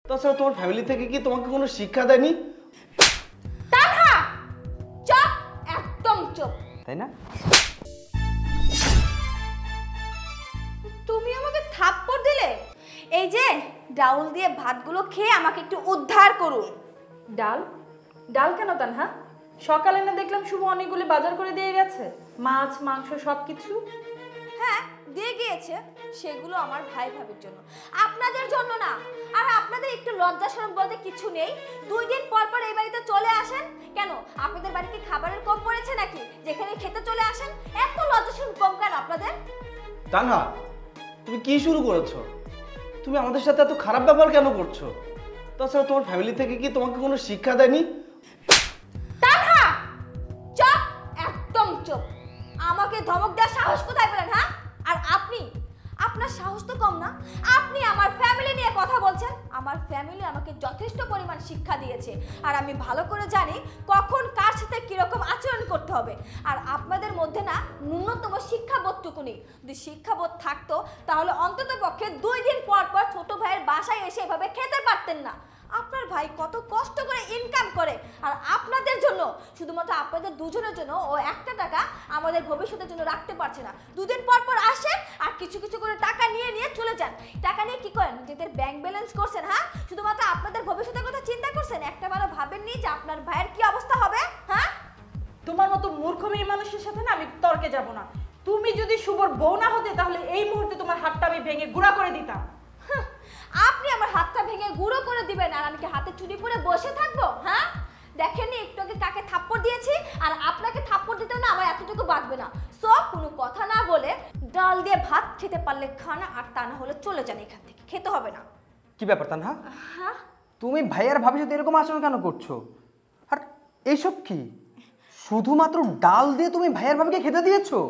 তাছাড়া তোমার ফ্যামিলি থেকে কি তোমাকে কোনো শিক্ষা দেয়নি? তানহা চুপ, একদম চুপ। তাই না? তুমি আমাকে থাপ্পড় দিলে? এই যে ডাউল দিয়ে ভাতগুলো খেয়ে আমাকে একটু উদ্ধার করুন। ডাল? ডাল কেন তানহা? সকালে না দেখলাম শুভ অনেকগুলি বাজার করে দিয়ে গেছে, মাছ মাংস সবকিছু। হ্যাঁ দিয়ে গিয়েছে, সেগুলো আমার ভাই ভাবির জন্য, আপনাদের জন্য না। আর আপনাদের একটু লজ্জা শরম বলতে কিছু নেই? 2 দিন পর পর এই বাড়িতে চলে আসেন কেন? আপনাদের বাড়ি কি খাবারের কম পড়েছে নাকি যেখানে খেতে চলে আসেন? এত লজ্জা শরম কম কেন আপনাদের? তানহা, তুমি কি শুরু করেছো? তুমি আমাদের সাথে এত খারাপ ব্যবহার কেন করছো? তাছাড়া তোমার ফ্যামিলি থেকে কি তোমাকে কোনো শিক্ষা দেয়নি? তানহা চুপ, একদম চুপ। আমাকে ধমক দেওয়ার সাহস কোথায় পেলেন? হ্যাঁ, আর আপনি, আপনার সাহস তো কম না। আপনি আমার ফ্যামিলি নিয়ে কথা বলছেন। আমার ফ্যামিলি আমাকে যথেষ্ট পরিমাণ শিক্ষা দিয়েছে, আর আমি ভালো করে জানি কখন কার সাথে কিরকম আচরণ করতে হবে। আর আপনাদের মধ্যে না ন্যূনতম শিক্ষাবোধটুকু নেই। যদি শিক্ষাবোধ থাকতো তাহলে অন্তত পক্ষে 2 দিন পর পর ছোট ভাইয়ের বাসায় এসে এভাবে খেতে পারতেন না। আপনার ভাই কত কষ্ট করে ইনকাম করে, আর আপনাদের জন্য, শুধুমাত্র আপনাদের দুজনের জন্য ও 1 টাকা আমাদের ভবিষ্যতের জন্য রাখতে পারছে না। 2 দিন পর পর আসেন আর কিছু কিছু করে টাকা নিয়ে নিয়ে চলে যান। টাকা নিয়ে কি করেন? নিজেদের ব্যাংক ব্যালেন্স করছেন? হ্যাঁ, শুধুমাত্র আপনাদের ভবিষ্যতের কথা চিন্তা করছেন? একটা বারো ভাবেননি যে আপনার ভাইয়ের কি অবস্থা হবে? হ্যাঁ, তোমার মতো মূর্খ মেয়ে মানুষের সাথে না আমি তর্কে যাব না। তুমি যদি শুভর বউ না হতে তাহলে এই মুহূর্তে তোমার হাতটা আমি ভেঙে গুঁড়া করে দিতাম। আপনি আমার হাতটা ভেঙে গুঁড়ো করে দিবেন আর আমি কি হাতে চুরি পরে বসে থাকবো? হ্যাঁ, দেখেননি একটু আগে কাকে থাপ্পড় দিয়েছি, আর আপনাকে থাপ্পড় দিতেও না আমার এতটুকু বাঁচবে না। সো কোনো কথা না বলে ডাল দিয়ে ভাত খেতে পারলে খান, আর তা না হলে চলে যান এখান থেকে, খেতে হবে না। কি ব্যাপার তানহা? হ্যাঁ, তুমি ভাইয়ার ভাবির সাথে এরকম আচরণ কেন করছো? আর এইসব কি? শুধুমাত্র ডাল দিয়ে তুমি ভাইয়ার ভাবিকে খেতে দিয়েছো?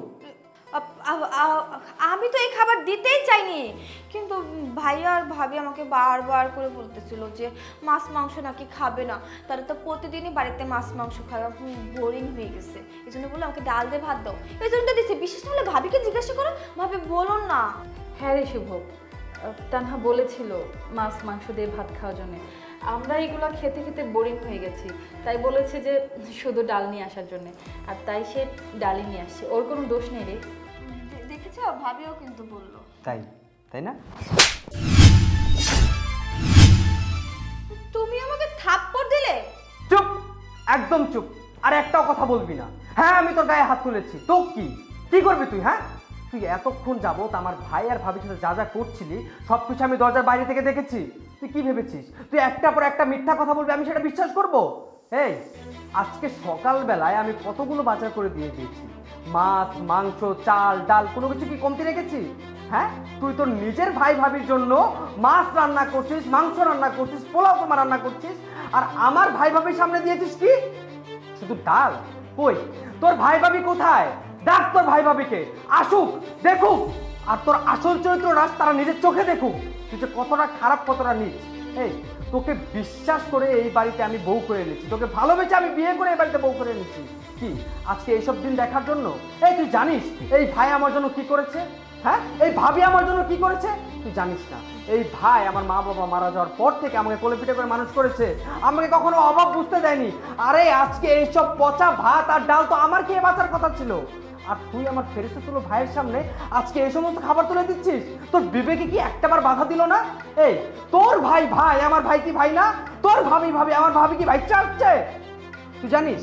আমি তো এই খাবার দিতেই চাইনি, কিন্তু ভাইয়া আর ভাবি আমাকে বারবার করে বলতেছিল যে মাছ মাংস নাকি খাবে না। তারা তো প্রতিদিনই বাড়িতে মাছ মাংস খায়, বোরিং হয়ে গেছে। এই জন্য বললো আমাকে ডাল দিয়ে ভাত দাও, এই জন্য দিচ্ছে। বিশেষ হলে ভাবিকে জিজ্ঞাসা করো, ভাবি বলুন না। হ্যাঁ রে শুভ, তানহা বলেছিল মাছ মাংস দিয়ে ভাত খাওয়ার জন্য। আমরা এগুলো খেতে খেতে বোরিং হয়ে গেছি, তাই বলেছে যে শুধু ডাল নিয়ে আসার জন্য, আর তাই সে ডালই নিয়ে আসছে। ওর কোনো দোষ নেই রে। দেখেছো, ভাবিও কিন্তু বললো। তাই না? তুমি আমাকে থাপ্পড় দিলে? চুপ, একদম চুপ। আর একটাও কথা বলবি না। হ্যাঁ, আমি তোর গায়ে হাত তুলেছি, তো কি করবি তুই? হ্যাঁ, তুই এতক্ষণ যাবত আমার ভাই আর ভাবির সাথে যা যা করছিলি সবকিছু আমি দরজার বাইরে থেকে দেখেছি। তুই কি ভেবেছিস তুই একটা পর একটা মিথ্যা কথা বলবি আমি সেটা বিশ্বাস করব? এই আজকে সকালবেলায় আমি কতগুলো বাজার করে দিয়ে দিয়েছি, মাছ মাংস চাল ডাল, কোনো কিছু কি কমতি রেখেছি? হ্যাঁ, তুই তোর নিজের ভাই ভাবির জন্য মাছ রান্না করছিস, মাংস রান্না করছিস, পোলাও তোমা রান্না করছিস, আর আমার ভাই ভাবির সামনে দিয়েছিস কি শুধু ডাল? কই তোর ভাই ভাবি কোথায়? ডাক তোর ভাই ভাবিকে, আসুক, দেখুক, আর তোর আসল চরিত্র রাজ তারা নিজের চোখে দেখুক তুই যে কতটা খারাপ কতটা নীচ। এই তোকে বিশ্বাস করে এই বাড়িতে আমি বউ করে এনেছি, তোকে ভালোবেসে আমি বিয়ে করে এই বাড়িতে বউ করে এনেছি কি আজকে এইসব দিন দেখার জন্য? এই তুই জানিস এই ভাই আমার জন্য কি করেছে? হ্যাঁ, এই ভাবি আমার জন্য কি করেছে তুই জানিস না? এই ভাই আমার মা বাবা মারা যাওয়ার পর থেকে আমাকে কোলে পিঠে করে মানুষ করেছে, আমাকে কখনো অভাব বুঝতে দেয়নি। আরে আজকে এইসব পচা ভাত আর ডাল তো আমার খেয়ে বাঁচার কথা ছিল, আর তুই আমার ফেরেশতা তুলো ভাইয়ের সামনে আজকে এই সমস্ত খাবার তুলে দিচ্ছিস? তোর বিবেকে কি একটাবার বাধা দিল না? এই তোর ভাই ভাই, আমার ভাই কি ভাই না? তোর ভাবি ভাবি, আমার ভাবি কি ভাই চাচ্ছে? তুই জানিস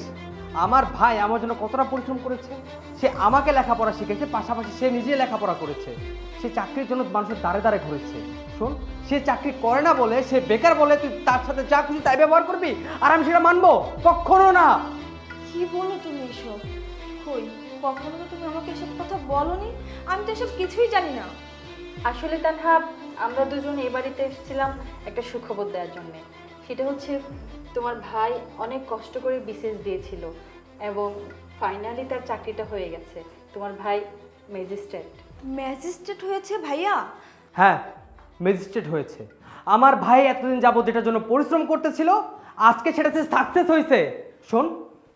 আমার ভাই আমার জন্য কতটা পরিশ্রম করেছে? সে আমাকে লেখাপড়া শিখেছে, পাশাপাশি সে নিজে লেখাপড়া করেছে, সে চাকরির জন্য মানুষের দাঁড়ে দাঁড়ে ঘুরেছে। শোন, সে চাকরি করে না বলে, সে বেকার বলে তুই তার সাথে যা খুশি তাই ব্যবহার করবি, আর আমি সেটা মানবো? কখনো না। কি বলো তুমি এসব? কই, কখনো তো তুমি আমাকে এসব কথা বলনি। আমি তো এসব কিছুই জানি না। আসলে তানহা, আমরা দুজন এই বাড়িতে এসেছিলাম একটা সুখবর দেওয়ার জন্য। সেটা হচ্ছে তোমার ভাই অনেক কষ্ট করে বিসিএস দিয়েছিল এবং ফাইনালি তার চাকরিটা হয়ে গেছে। তোমার ভাই ম্যাজিস্ট্রেট। ম্যাজিস্ট্রেট হয়েছে ভাইয়া? হ্যাঁ, ম্যাজিস্ট্রেট হয়েছে। আমার ভাই এতদিন যাবত যেটার জন্য পরিশ্রম করতেছিল আজকে সেটা সাকসেস হয়েছে। শোন,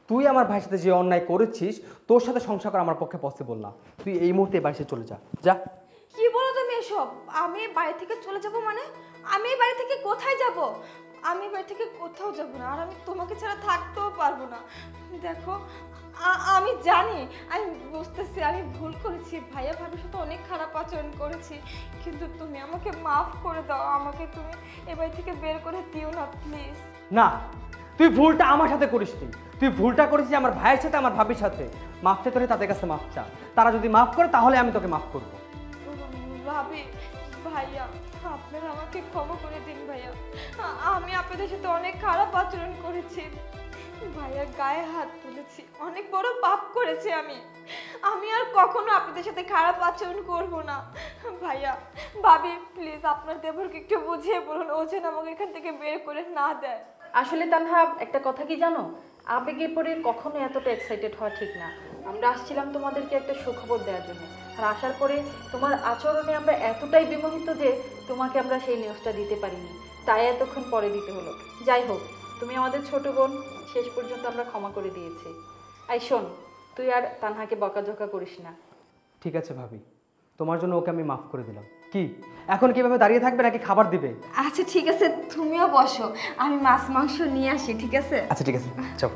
তুই আমার ভাইয়ের সাথে যে অন্যায় করেছিস তোর সাথে সংসার করা আমার পক্ষে পসিবল না। তুই এই মুহূর্তে বাড়িতে চলে যা। যা। কি বলো তুমি এসব? আমি এই বাড়ি থেকে চলে যাব মানে? আমি এই বাড়ি থেকে কোথায় যাব? আমি এই বাড়ি থেকে কোথাও যাব না, আর আমি তোমাকে ছাড়া থাকতেও পারবো না। দেখো, আমি জানি, আমি বুঝতেছি আমি ভুল করেছি, ভাইয়া ভাবির সাথে অনেক খারাপ আচরণ করেছি, কিন্তু তুমি আমাকে মাফ করে দাও। আমাকে তুমি এ বাড়ি থেকে বের করে দিও না প্লিজ। না, তুই ভুলটা আমার সাথে করিসনি, তুই ভুলটা করেছিস আমার ভাইয়ের সাথে, আমার ভাবির সাথে। মাফ চাইতে হলে তাদের কাছে মাফ চা, তারা যদি মাফ করে তাহলে আমি তোকে মাফ করবো। ভাবি, ভাইয়া, আপনারা আমাকে ক্ষমা করে দিন ভাইয়া। আমি আপনাদের সাথে অনেক খারাপ আচরণ করেছি, ভাইয়া গায়ে হাত তুলেছি, অনেক বড় পাপ করেছি আমি। আমি আর কখনো আপনাদের সাথে খারাপ আচরণ করব না। ভাইয়া, ভাবি, প্লিজ আপনার দেবরকে একটু বুঝিয়ে বলুন, ও যেন আমাকে এখান থেকে বের করে না দেয়। আসলে তানহা, একটা কথা কি জানো, আবেগে পড়ে কখনো এতটা এক্সাইটেড হওয়া ঠিক না। আমরা আসছিলাম তোমাদেরকে একটা সুখবর দেওয়ার জন্য, আর আসার পরে তোমার আচরণে আমরা এতটাই বিমোহিত যে তোমাকে আমরা সেই নিউজটা দিতে পারিনি, তাই এতক্ষণ পরে দিতে হলো। যাই হোক, তুমি আমাদের ছোট বোন, শেষ পর্যন্ত আমরা ক্ষমা করে দিয়েছি। আই শোন, তুই আর তানহাকে বকাঝকা করিস না। ঠিক আছে ভাবি, তোমার জন্য ওকে আমি মাফ করে দিলাম। কি এখন কিভাবে দাঁড়িয়ে থাকবে নাকি খাবার দিবে? আচ্ছা ঠিক আছে, তুমিও বসো, আমি মাছ মাংস নিয়ে আসি, ঠিক আছে? আচ্ছা ঠিক আছে, চল।